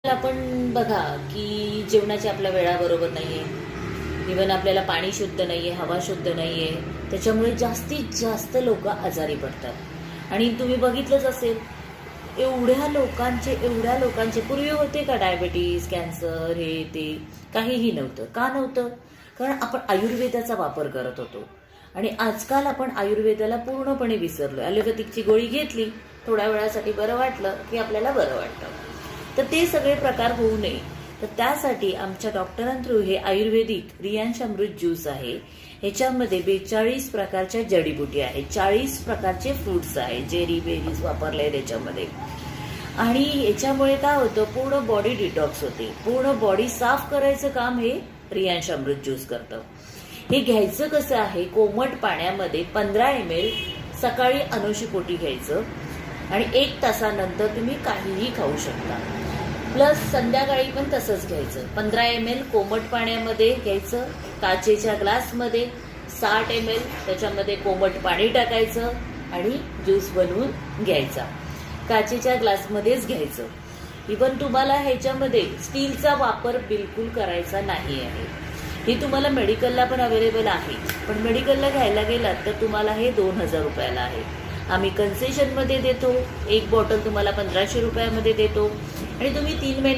आपण बघा की जेवणाची आपल्या वेळा बरोबर नाहीये. इव्हन आपल्याला पाणी शुद्ध नाहीये, हवा शुद्ध नाहीये. त्याच्यामुळे जास्तीत जास्त लोक आजारी पडतात. आणि तुम्ही बघितलंच असेल, एवढ्या लोकांचे पूर्वी होते का डायबिटीज, कॅन्सर, हे ते काहीही नव्हतं. का नव्हतं? कारण आपण आयुर्वेदाचा वापर करत होतो. आणि आजकाल आपण आयुर्वेदाला पूर्णपणे विसरलो. ॲलोपॅथिकची गोळी घेतली, थोड्या वेळासाठी बरं वाटलं की आपल्याला बरं वाटतं. तर ते सगळे प्रकार होऊ नये, तर त्यासाठी आमच्या डॉक्टरांथ्रू हे आयुर्वेदिक रियांश अमृत ज्यूस आहे. ह्याच्यामध्ये 42 प्रकारच्या जडीबुटी आहेत, 40 प्रकारचे फ्रुट्स आहेत, जेरी बेरीज वापरले त्याच्यामध्ये. आणि याच्यामुळे काय होतं, पूर्ण बॉडी डिटॉक्स होते. पूर्ण बॉडी साफ करायचं काम हे रियांश अमृत ज्यूस करतं. हे घ्यायचं कसं आहे, कोमट पाण्यामध्ये 15 ml सकाळी अनुशीपोटी घ्यायचं आणि 1 तासानंतर तुम्ही काहीही खाऊ शकता. प्लस संध्याकाळी पण तसंच घ्यायचं. 15 ml कोमट पाण्यामध्ये घ्यायचं, काचेच्या ग्लासमध्ये 60 ml त्याच्यामध्ये कोमट पाणी टाकायचं आणि ज्यूस बनवून घ्यायचा. काचेच्या ग्लासमध्येच घ्यायचं. इव्हन तुम्हाला ह्याच्यामध्ये स्टीलचा वापर बिलकुल करायचा नाही आहे. हे तुम्हाला मेडिकलला पण अवेलेबल आहे, पण मेडिकलला घ्यायला गेलात तर तुम्हाला हे 2000 रुपयाला आहे. आम्ही कन्सेशनमध्ये देतो. एक बॉटल तुम्हाला 1500 रुपयामध्ये देतो आणि तुम्ही 3 महिने